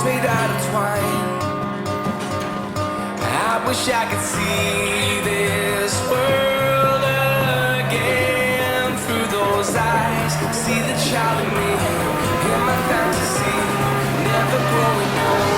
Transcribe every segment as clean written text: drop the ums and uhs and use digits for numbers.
arms made out of twine. I wish I could see this world again through those eyes. See the child in me, in my fantasy, never growing old.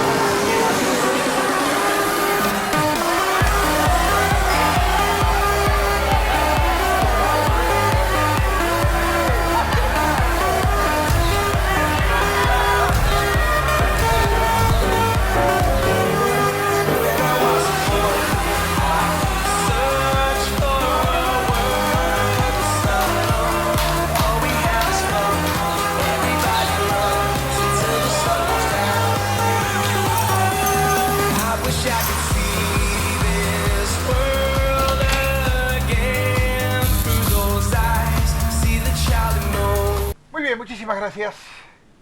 Muchísimas gracias.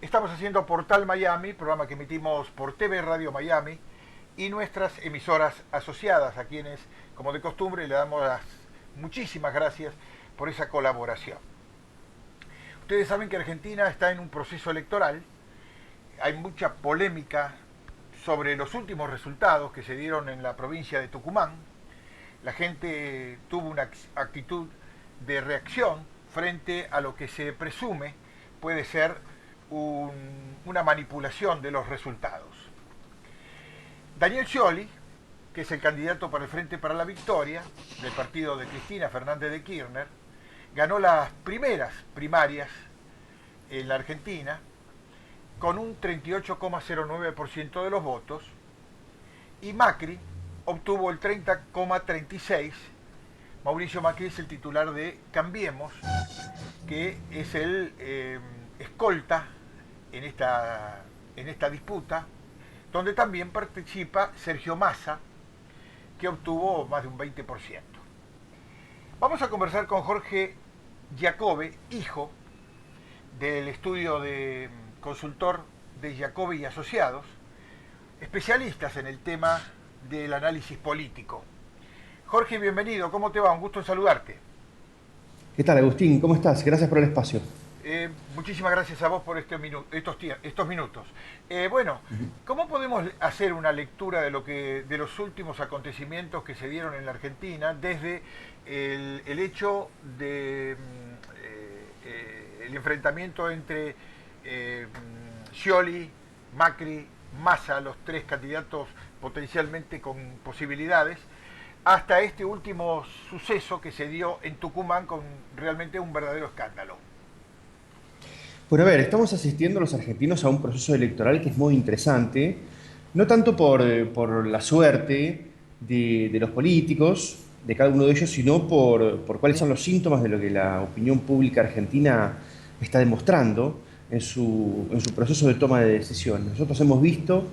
Estamos haciendo Portal Miami, programa que emitimos por TV Radio Miami y nuestras emisoras asociadas, a quienes, como de costumbre, le damos las muchísimas gracias por esa colaboración. Ustedes saben que Argentina está en un proceso electoral. Hay mucha polémica sobre los últimos resultados que se dieron en la provincia de Tucumán. La gente tuvo una actitud de reacción frente a lo que se presume puede ser una manipulación de los resultados. Daniel Scioli, que es el candidato para el Frente para la Victoria del partido de Cristina Fernández de Kirchner, ganó las primeras primarias en la Argentina con un 38,09% de los votos, y Macri obtuvo el 30,36%. Mauricio Macri es el titular de Cambiemos, que es el escolta en esta disputa, donde también participa Sergio Massa, que obtuvo más de un 20%. Vamos a conversar con Jorge Giacobbe, hijo del estudio de consultor de Giacobbe y Asociados, especialistas en el tema del análisis político. Jorge, bienvenido, ¿cómo te va? Un gusto en saludarte. ¿Qué tal, Agustín? ¿Cómo estás? Gracias por el espacio. Muchísimas gracias a vos por estos minutos. Bueno, ¿cómo podemos hacer una lectura de los últimos acontecimientos que se dieron en la Argentina desde el hecho de el enfrentamiento entre Scioli, Macri, Massa, los tres candidatos potencialmente con posibilidades, hasta este último suceso que se dio en Tucumán con realmente un verdadero escándalo? Bueno, a ver, estamos asistiendo los argentinos a un proceso electoral que es muy interesante, no tanto por la suerte de los políticos, de cada uno de ellos, sino por cuáles son los síntomas de lo que la opinión pública argentina está demostrando en su proceso de toma de decisiones. Nosotros hemos visto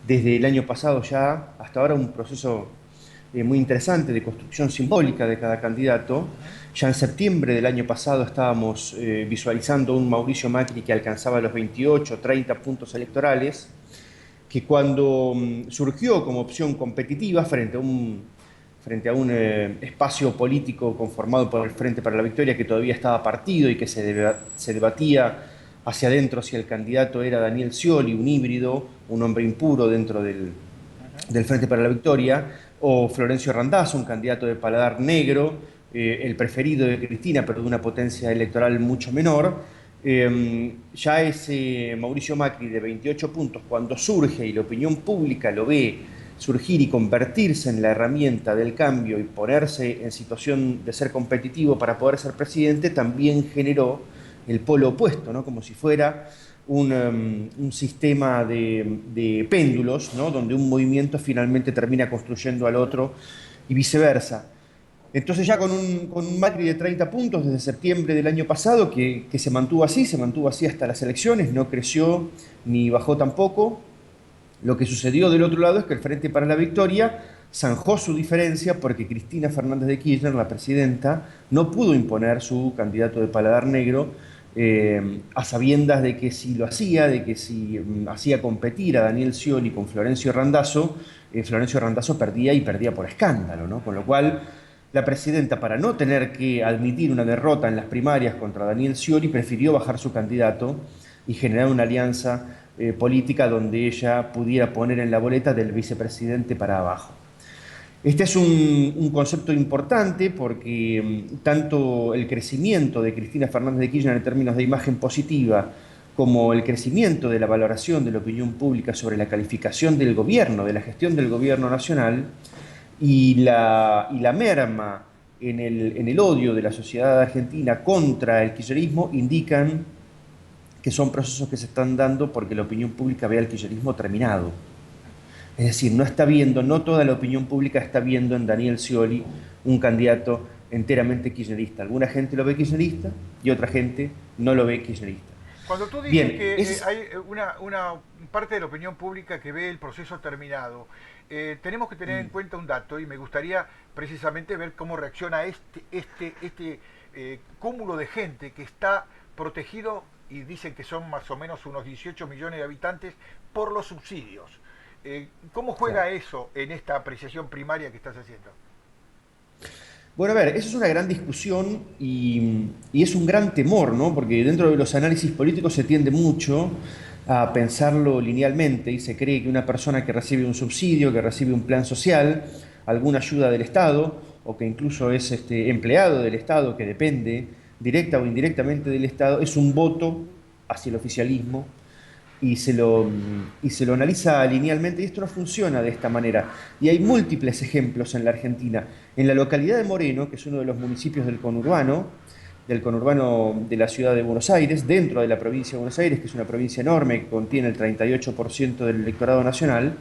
desde el año pasado ya hasta ahora un proceso muy interesante de construcción simbólica de cada candidato. Ya en septiembre del año pasado estábamos visualizando un Mauricio Macri que alcanzaba los 28, 30 puntos electorales, que cuando surgió como opción competitiva frente a un espacio político conformado por el Frente para la Victoria, que todavía estaba partido y que se debatía hacia adentro si el candidato era Daniel Scioli, un híbrido, un hombre impuro dentro del Frente para la Victoria, o Florencio Randazzo, un candidato de paladar negro, el preferido de Cristina, pero de una potencia electoral mucho menor. Ya ese Mauricio Macri de 28 puntos, cuando surge y la opinión pública lo ve surgir y convertirse en la herramienta del cambio y ponerse en situación de ser competitivo para poder ser presidente, también generó el polo opuesto, ¿no? Como si fuera un sistema de péndulos, ¿no? Donde un movimiento finalmente termina construyendo al otro y viceversa. Entonces ya con un Macri de 30 puntos desde septiembre del año pasado, que se mantuvo así hasta las elecciones, no creció ni bajó tampoco. Lo que sucedió del otro lado es que el Frente para la Victoria zanjó su diferencia porque Cristina Fernández de Kirchner, la presidenta, no pudo imponer su candidato de paladar negro, a sabiendas de que si lo hacía, de que si hacía competir a Daniel Scioli con Florencio Randazzo perdía y perdía por escándalo, ¿no? Con lo cual la presidenta, para no tener que admitir una derrota en las primarias contra Daniel Scioli, prefirió bajar su candidato y generar una alianza política donde ella pudiera poner en la boleta del vicepresidente para abajo. Este es un concepto importante porque tanto el crecimiento de Cristina Fernández de Kirchner en términos de imagen positiva como el crecimiento de la valoración de la opinión pública sobre la calificación del gobierno, de la gestión del gobierno nacional, y la merma en el odio de la sociedad argentina contra el kirchnerismo indican que son procesos que se están dando porque la opinión pública ve al kirchnerismo terminado. Es decir, no toda la opinión pública está viendo en Daniel Scioli un candidato enteramente kirchnerista. Alguna gente lo ve kirchnerista y otra gente no lo ve kirchnerista. Cuando tú dices Bien, que hay una parte de la opinión pública que ve el proceso terminado, tenemos que tener en cuenta un dato y me gustaría precisamente ver cómo reacciona este cúmulo de gente que está protegido, y dicen que son más o menos unos 18 millones de habitantes, por los subsidios. ¿Cómo juega eso en esta apreciación primaria que estás haciendo? Bueno, a ver, eso es una gran discusión y es un gran temor, ¿no? Porque dentro de los análisis políticos se tiende mucho a pensarlo linealmente y se cree que una persona que recibe un subsidio, que recibe un plan social, alguna ayuda del Estado o que incluso es empleado del Estado, que depende directa o indirectamente del Estado, es un voto hacia el oficialismo y se lo analiza linealmente, y esto no funciona de esta manera. Y hay múltiples ejemplos en la Argentina. En la localidad de Moreno, que es uno de los municipios del conurbano de la ciudad de Buenos Aires, dentro de la provincia de Buenos Aires, que es una provincia enorme que contiene el 38% del electorado nacional,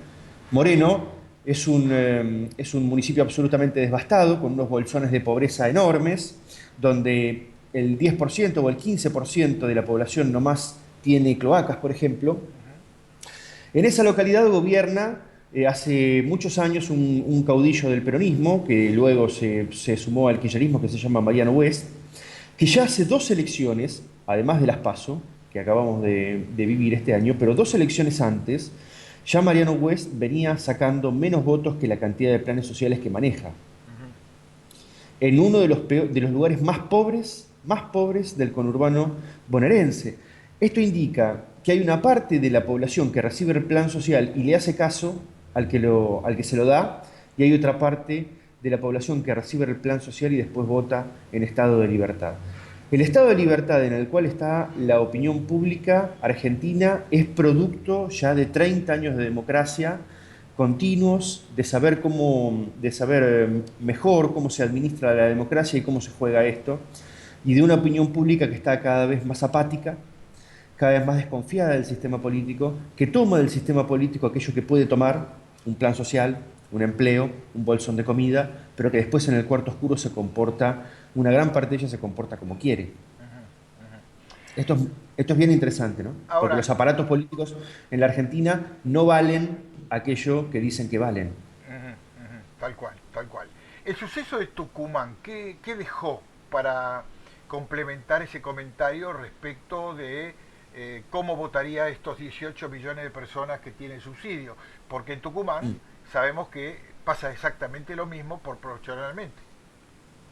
Moreno es un municipio absolutamente devastado, con unos bolsones de pobreza enormes, donde el 10% o el 15% de la población nomás tiene cloacas, por ejemplo. En esa localidad gobierna hace muchos años un caudillo del peronismo, que luego se sumó al kirchnerismo, que se llama Mariano West, que ya hace 2 elecciones, además de las PASO, que acabamos de vivir este año, pero 2 elecciones antes, ya Mariano West venía sacando menos votos que la cantidad de planes sociales que maneja. En uno de los lugares más pobres del conurbano bonaerense. Esto indica que hay una parte de la población que recibe el plan social y le hace caso al que se lo da, y hay otra parte de la población que recibe el plan social y después vota en estado de libertad. El estado de libertad en el cual está la opinión pública argentina es producto ya de 30 años de democracia continuos, de saber mejor cómo se administra la democracia y cómo se juega esto, y de una opinión pública que está cada vez más apática, cada vez más desconfiada del sistema político, que toma del sistema político aquello que puede tomar, un plan social, un empleo, un bolsón de comida, pero que después en el cuarto oscuro una gran parte de ella se comporta como quiere. Esto es bien interesante, ¿no? Ahora, porque los aparatos políticos en la Argentina no valen aquello que dicen que valen. Tal cual, tal cual. El suceso de Tucumán, ¿qué dejó para complementar ese comentario respecto de cómo votaría estos 18 millones de personas que tienen subsidio? Porque en Tucumán sabemos que pasa exactamente lo mismo proporcionalmente.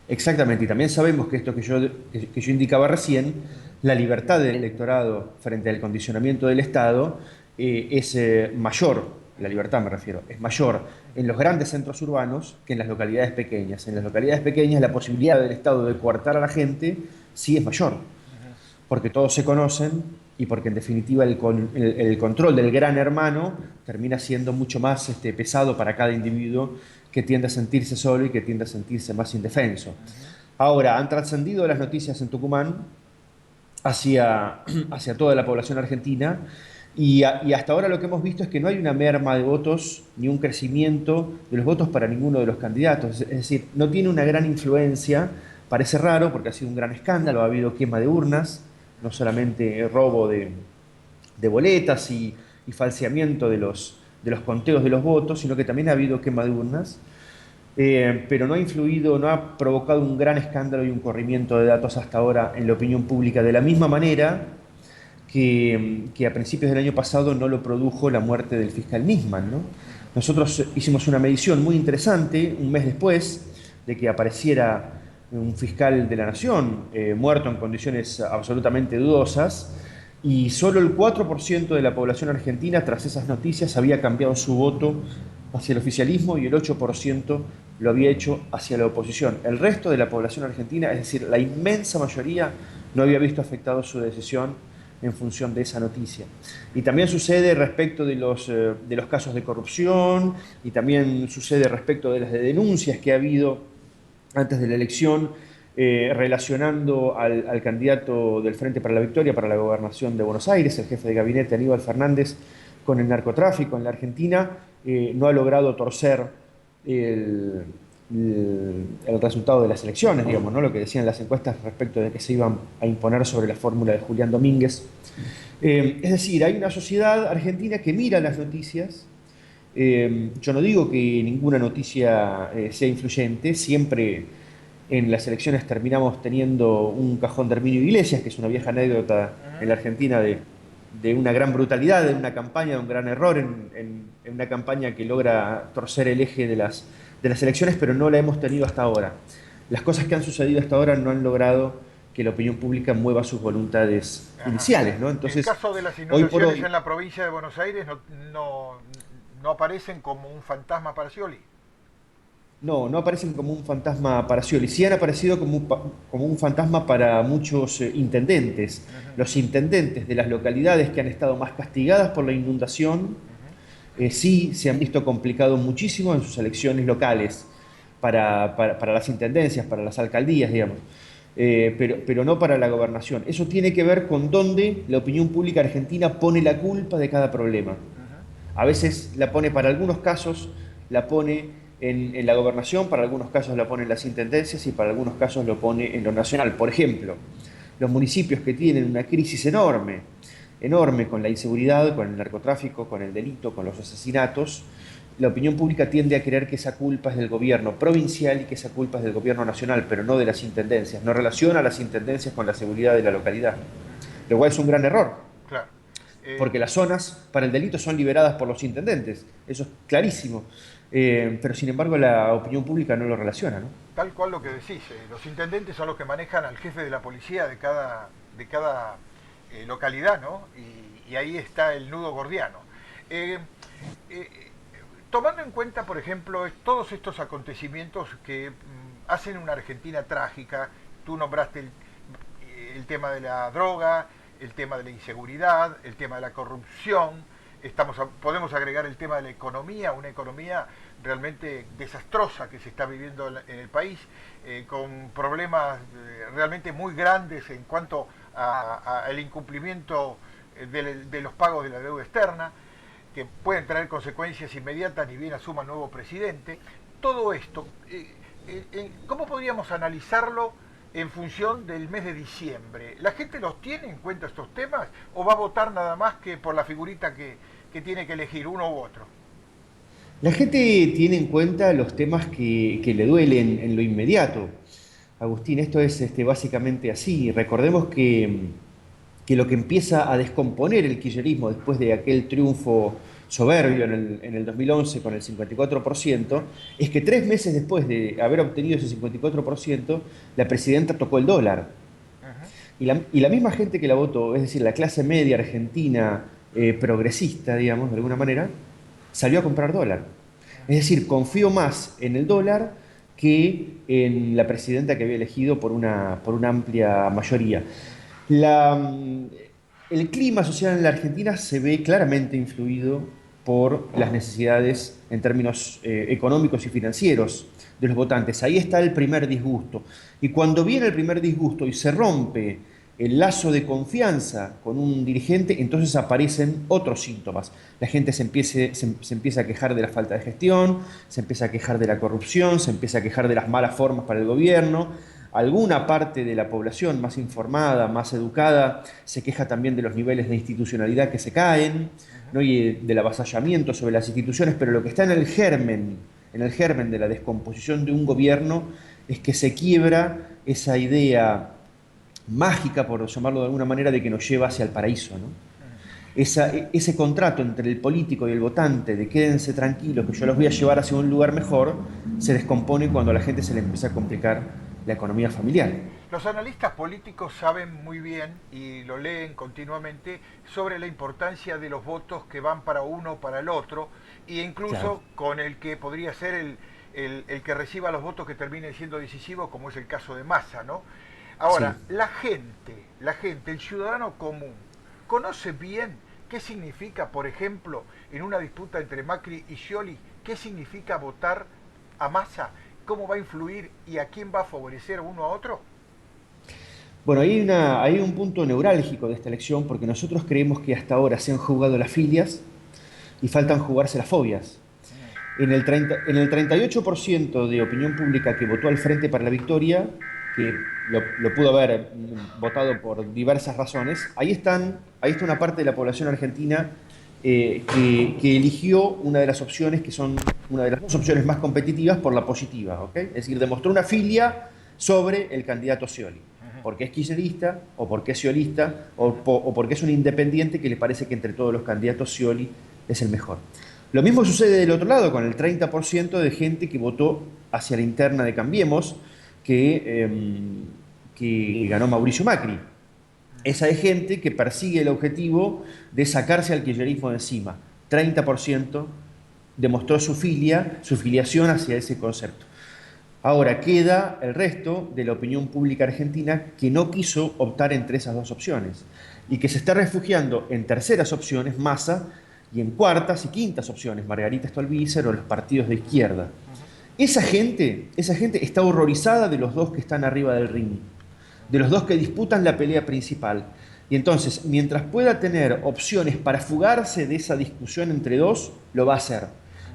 Exactamente, y también sabemos que esto que yo indicaba recién, la libertad del electorado frente al condicionamiento del Estado es mayor, la libertad me refiero, es mayor en los grandes centros urbanos que en las localidades pequeñas. En las localidades pequeñas la posibilidad del Estado de coartar a la gente sí es mayor, porque todos se conocen y porque en definitiva el control del gran hermano termina siendo mucho más pesado para cada individuo, que tiende a sentirse solo y que tiende a sentirse más indefenso. Ahora, han trascendido las noticias en Tucumán hacia toda la población argentina, y hasta ahora lo que hemos visto es que no hay una merma de votos ni un crecimiento de los votos para ninguno de los candidatos. Es decir, no tiene una gran influencia. Parece raro porque ha sido un gran escándalo, ha habido quema de urnas, no solamente robo de boletas y falseamiento de los conteos de los votos, sino que también ha habido quema de urnas, pero no ha influido, no ha provocado un gran escándalo y un corrimiento de datos hasta ahora en la opinión pública, de la misma manera que a principios del año pasado no lo produjo la muerte del fiscal Nisman, ¿no? Nosotros hicimos una medición muy interesante un mes después de que apareciera un fiscal de la Nación muerto en condiciones absolutamente dudosas, y solo el 4% de la población argentina, tras esas noticias, había cambiado su voto hacia el oficialismo y el 8% lo había hecho hacia la oposición. El resto de la población argentina, es decir, la inmensa mayoría, no había visto afectado su decisión en función de esa noticia. Y también sucede respecto de los casos de corrupción, y también sucede respecto de las denuncias que ha habido antes de la elección, relacionando al candidato del Frente para la Victoria para la gobernación de Buenos Aires, el jefe de gabinete Aníbal Fernández, con el narcotráfico en la Argentina. No ha logrado torcer el, el resultado de las elecciones, digamos, ¿no? Lo que decían las encuestas respecto de que se iban a imponer sobre la fórmula de Julián Domínguez. Es decir, hay una sociedad argentina que mira las noticias. Yo no digo que ninguna noticia sea influyente, siempre en las elecciones terminamos teniendo un cajón de Herminio Iglesias, que es una vieja anécdota en la Argentina de una gran brutalidad, de una campaña, de un gran error en una campaña que logra torcer el eje de las elecciones, pero no la hemos tenido hasta ahora. Las cosas que han sucedido hasta ahora no han logrado que la opinión pública mueva sus voluntades iniciales, ¿no? Entonces, el caso de las hoy por inundaciones hoy, en la provincia de Buenos Aires no aparecen como un fantasma para Scioli. no aparecen como un fantasma para Scioli, sí han aparecido como un fantasma para muchos intendentes. Los intendentes de las localidades que han estado más castigadas por la inundación, sí se han visto complicados muchísimo en sus elecciones locales, para las intendencias, para las alcaldías, digamos, pero no para la gobernación. Eso tiene que ver con dónde la opinión pública argentina pone la culpa de cada problema. A veces la pone, para algunos casos, la pone en la gobernación, para algunos casos la pone en las intendencias y para algunos casos lo pone en lo nacional. Por ejemplo, los municipios que tienen una crisis enorme con la inseguridad, con el narcotráfico, con el delito, con los asesinatos, la opinión pública tiende a creer que esa culpa es del gobierno provincial y que esa culpa es del gobierno nacional, pero no de las intendencias. No relaciona a las intendencias con la seguridad de la localidad, lo cual es un gran error. Claro. Porque las zonas para el delito son liberadas por los intendentes, eso es clarísimo, pero sin embargo la opinión pública no lo relaciona, ¿no? Tal cual lo que decís, los intendentes son los que manejan al jefe de la policía de cada localidad, ¿no? Y ahí está el nudo gordiano. Tomando en cuenta, por ejemplo, todos estos acontecimientos que hacen una Argentina trágica, tú nombraste el tema de la droga, el tema de la inseguridad, el tema de la corrupción, podemos agregar el tema de la economía, una economía realmente desastrosa que se está viviendo en el país, con problemas realmente muy grandes en cuanto al incumplimiento de los pagos de la deuda externa, que pueden traer consecuencias inmediatas ni bien asuma el nuevo presidente. Todo esto, ¿cómo podríamos analizarlo en función del mes de diciembre? ¿La gente los tiene en cuenta estos temas o va a votar nada más que por la figurita que tiene que elegir uno u otro? La gente tiene en cuenta los temas que le duelen en lo inmediato. Agustín, esto es básicamente así. Recordemos que lo que empieza a descomponer el kirchnerismo después de aquel triunfo soberbio en el 2011 con el 54%, es que 3 meses después de haber obtenido ese 54%, la presidenta tocó el dólar. Y la misma gente que la votó, es decir, la clase media argentina progresista, digamos, de alguna manera, salió a comprar dólar. Es decir, confió más en el dólar que en la presidenta que había elegido por una amplia mayoría. El clima social en la Argentina se ve claramente influido por las necesidades en términos económicos y financieros de los votantes. Ahí está el primer disgusto. Y cuando viene el primer disgusto y se rompe el lazo de confianza con un dirigente, entonces aparecen otros síntomas. La gente se empieza a quejar de la falta de gestión, se empieza a quejar de la corrupción, se empieza a quejar de las malas formas para el gobierno. Alguna parte de la población más informada, más educada, se queja también de los niveles de institucionalidad que se caen, ¿no? Y del avasallamiento sobre las instituciones, pero lo que está en el germen de la descomposición de un gobierno es que se quiebra esa idea mágica, por llamarlo de alguna manera, de que nos lleva hacia el paraíso, ¿no? Ese contrato entre el político y el votante de quédense tranquilos que yo los voy a llevar hacia un lugar mejor, se descompone cuando a la gente se le empieza a complicar la economía familiar. Los analistas políticos saben muy bien y lo leen continuamente sobre la importancia de los votos que van para uno o para el otro, e Claro. incluso con el que podría ser el que reciba los votos que terminen siendo decisivos, como es el caso de Massa, ¿no? Sí. Ahora, la gente, el ciudadano común, conoce bien qué significa, por ejemplo, en una disputa entre Macri y Scioli, qué significa votar a Massa, cómo va a influir y a quién va a favorecer uno a otro. Bueno, hay un punto neurálgico de esta elección porque nosotros creemos que hasta ahora se han jugado las filias y faltan jugarse las fobias. En el 38% de opinión pública que votó al Frente para la Victoria, que lo pudo haber votado por diversas razones, ahí está una parte de la población argentina que eligió una de las opciones que son una de las dos opciones más competitivas por la positiva, ¿ok? Es decir, demostró una filia sobre el candidato Scioli, porque es kirchnerista, o porque es sciolista, o porque es un independiente que le parece que entre todos los candidatos Scioli es el mejor. Lo mismo sucede del otro lado, con el 30% de gente que votó hacia la interna de Cambiemos, que ganó Mauricio Macri. Esa es gente que persigue el objetivo de sacarse al kirchnerismo de encima. 30% demostró su filiación hacia ese concepto. Ahora queda el resto de la opinión pública argentina que no quiso optar entre esas dos opciones y que se está refugiando en terceras opciones, Massa, y en cuartas y quintas opciones, Margarita Stolbizer o los partidos de izquierda. Esa gente está horrorizada de los dos que están arriba del ring, de los dos que disputan la pelea principal. Y entonces, mientras pueda tener opciones para fugarse de esa discusión entre dos, lo va a hacer.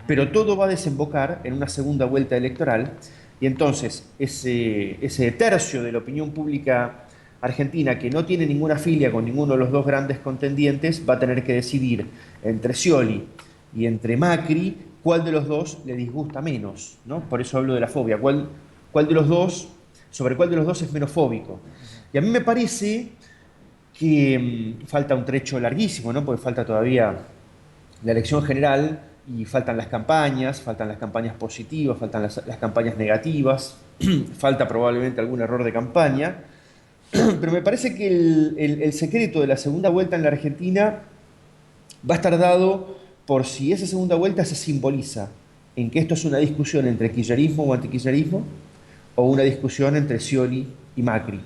Pero todo va a desembocar en una segunda vuelta electoral. Y entonces, ese tercio de la opinión pública argentina que no tiene ninguna filia con ninguno de los dos grandes contendientes va a tener que decidir entre Scioli y entre Macri cuál de los dos le disgusta menos, ¿no? Por eso hablo de la fobia, sobre cuál de los dos es menos fóbico. Y a mí me parece que falta un trecho larguísimo, ¿no? Porque falta todavía la elección general y faltan las campañas positivas, faltan las campañas negativas, falta probablemente algún error de campaña, pero me parece que el secreto de la segunda vuelta en la Argentina va a estar dado por si esa segunda vuelta se simboliza en que esto es una discusión entre kirchnerismo o antikirchnerismo o una discusión entre Scioli y Macri.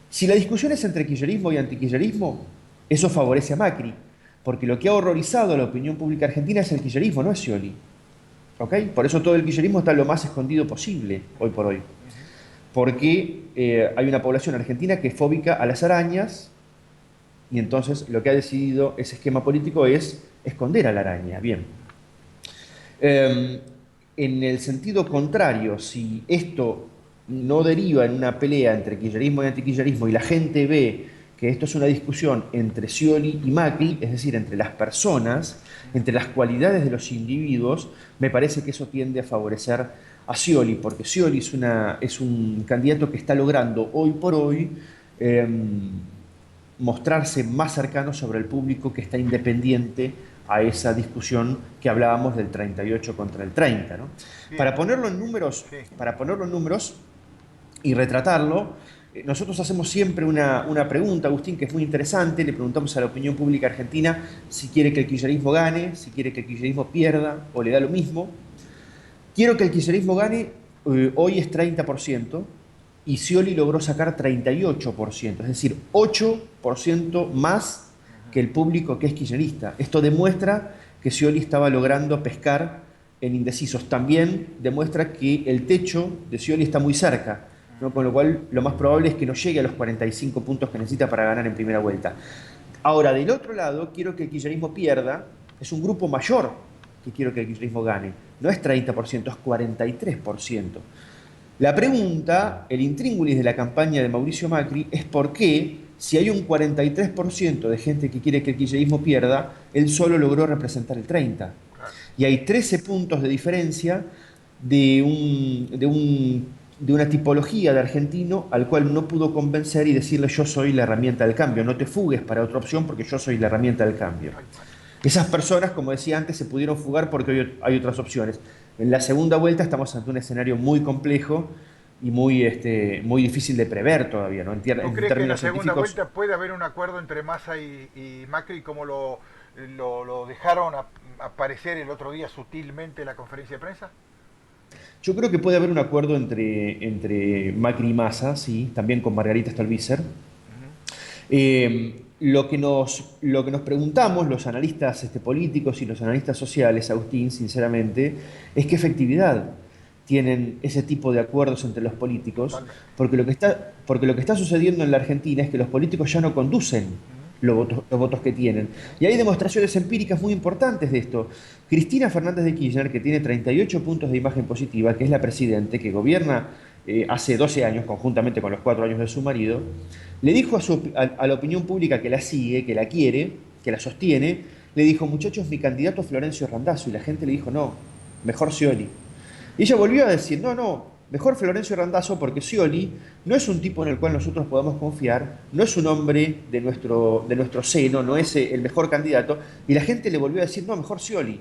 Si la discusión es entre kirchnerismo y antikirchnerismo, eso favorece a Macri, porque lo que ha horrorizado a la opinión pública argentina es el kirchnerismo, no es Scioli. ¿Ok? Por eso todo el kirchnerismo está lo más escondido posible hoy por hoy. Porque hay una población argentina que es fóbica a las arañas y entonces lo que ha decidido ese esquema político es esconder a la araña. Bien. En el sentido contrario, si esto no deriva en una pelea entre kirchnerismo y antikirchnerismo y la gente ve que esto es una discusión entre Scioli y Macri, es decir, entre las personas, entre las cualidades de los individuos, me parece que eso tiende a favorecer a Scioli, porque Scioli es un candidato que está logrando hoy por hoy mostrarse más cercano sobre el público que está independiente a esa discusión que hablábamos del 38 contra el 30, ¿no? Bien. Para ponerlo Sí. en números y retratarlo, nosotros hacemos siempre una pregunta, Agustín, que es muy interesante. Le preguntamos a la opinión pública argentina si quiere que el kirchnerismo gane, si quiere que el kirchnerismo pierda o le da lo mismo. Quiero que el kirchnerismo gane, hoy es 30%, y Scioli logró sacar 38%, es decir, 8% más que el público que es kirchnerista. Esto demuestra que Scioli estaba logrando pescar en indecisos. También demuestra que el techo de Scioli está muy cerca, ¿no? Con lo cual lo más probable es que no llegue a los 45 puntos que necesita para ganar en primera vuelta. Ahora, del otro lado, quiero que el kirchnerismo pierda. Es un grupo mayor que quiero que el kirchnerismo gane. No es 30%, es 43%. La pregunta, el intríngulis de la campaña de Mauricio Macri, es por qué, si hay un 43% de gente que quiere que el kirchnerismo pierda, él solo logró representar el 30%. Y hay 13 puntos de diferencia de una tipología de argentino al cual no pudo convencer y decirle: yo soy la herramienta del cambio, no te fugues para otra opción porque yo soy la herramienta del cambio. Esas personas, como decía antes, se pudieron fugar porque hoy hay otras opciones. En la segunda vuelta estamos ante un escenario muy complejo y muy difícil de prever todavía, ¿no? ¿Tú En crees que en la términos segunda científicos. vuelta puede haber un acuerdo entre Massa y Macri como lo dejaron aparecer el otro día sutilmente en la conferencia de prensa? Yo creo que puede haber un acuerdo entre Macri y Massa, sí, también con Margarita Stolbizer. Ujú. Lo que nos preguntamos los analistas políticos y los analistas sociales, Agustín, sinceramente, es qué efectividad tienen ese tipo de acuerdos entre los políticos, Totalmente. porque lo que está sucediendo en la Argentina es que los políticos ya no conducen Ujú, los votos que tienen. ujú. Y hay demostraciones empíricas muy importantes de esto. Cristina Fernández de Kirchner, que tiene 38 puntos de imagen positiva, que es la presidente, que gobierna hace 12 años, conjuntamente con los 4 años de su marido, le dijo a la opinión pública que la sigue, que la quiere, que la sostiene, le dijo, muchachos, mi candidato es Florencio Randazzo, y la gente le dijo, no, mejor Scioli. Y ella volvió a decir, no, no, mejor Florencio Randazzo porque Scioli no es un tipo en el cual nosotros podamos confiar, no es un hombre de nuestro seno, no es el mejor candidato, y la gente le volvió a decir, no, mejor Scioli.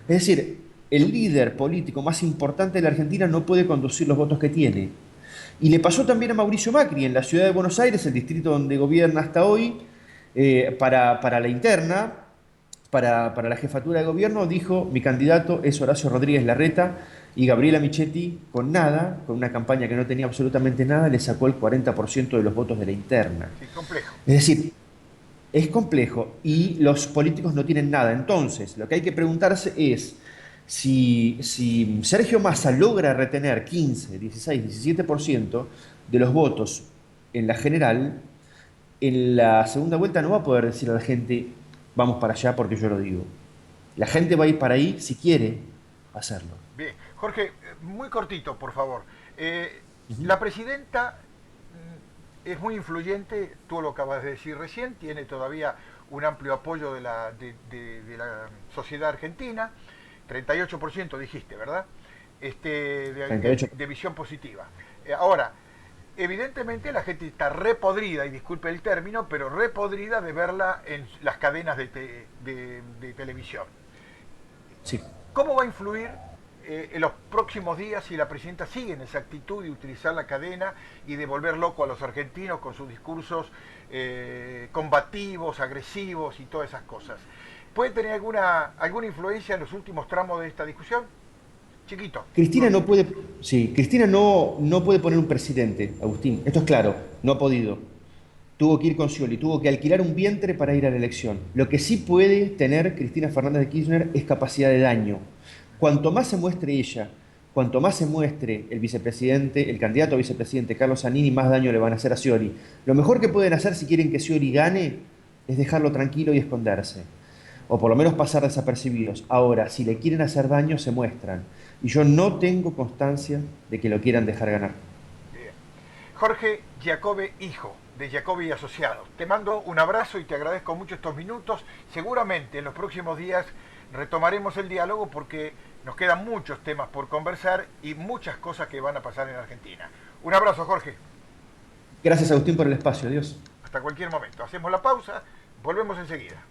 Es decir, el líder político más importante de la Argentina no puede conducir los votos que tiene. Y le pasó también a Mauricio Macri en la ciudad de Buenos Aires, el distrito donde gobierna hasta hoy, para la interna, para la jefatura de gobierno, dijo, mi candidato es Horacio Rodríguez Larreta, y Gabriela Michetti, con nada, con una campaña que no tenía absolutamente nada, le sacó el 40% de los votos de la interna. Sí, complejo. Es decir, es complejo y los políticos no tienen nada. Entonces, lo que hay que preguntarse es si Sergio Massa logra retener 15, 16, 17% de los votos en la general, en la segunda vuelta no va a poder decir a la gente, vamos para allá porque yo lo digo. La gente va a ir para ahí si quiere hacerlo. Bien. Jorge, muy cortito, por favor. Ujú. La presidenta es muy influyente, tú lo acabas de decir recién, tiene todavía un amplio apoyo de la sociedad argentina, 38% dijiste, ¿verdad? 38. De visión positiva. Ahora, evidentemente la gente está repodrida, y disculpe el término, pero repodrida de verla en las cadenas de televisión. Sí. ¿Cómo va a influir en los próximos días si la presidenta sigue en esa actitud de utilizar la cadena y de volver loco a los argentinos con sus discursos combativos, agresivos y todas esas cosas? ¿Puede tener alguna influencia en los últimos tramos de esta discusión? Chiquito. Cristina no puede, sí, Cristina no puede poner un presidente, Agustín. Esto es claro, no ha podido. Tuvo que ir con Scioli, tuvo que alquilar un vientre para ir a la elección. Lo que sí puede tener Cristina Fernández de Kirchner es capacidad de daño. Cuanto más se muestre ella, cuanto más se muestre el vicepresidente, el candidato a vicepresidente Carlos Zanini, más daño le van a hacer a Scioli. Lo mejor que pueden hacer si quieren que Scioli gane es dejarlo tranquilo y esconderse. O por lo menos pasar desapercibidos. Ahora, si le quieren hacer daño, se muestran. Y yo no tengo constancia de que lo quieran dejar ganar. Bien. Jorge Giacobbe, hijo de Giacobbe y Asociados. Te mando un abrazo y te agradezco mucho estos minutos. Seguramente en los próximos días retomaremos el diálogo porque nos quedan muchos temas por conversar y muchas cosas que van a pasar en Argentina. Un abrazo, Jorge. Gracias, Agustín, por el espacio. Adiós. Hasta cualquier momento. Hacemos la pausa, volvemos enseguida.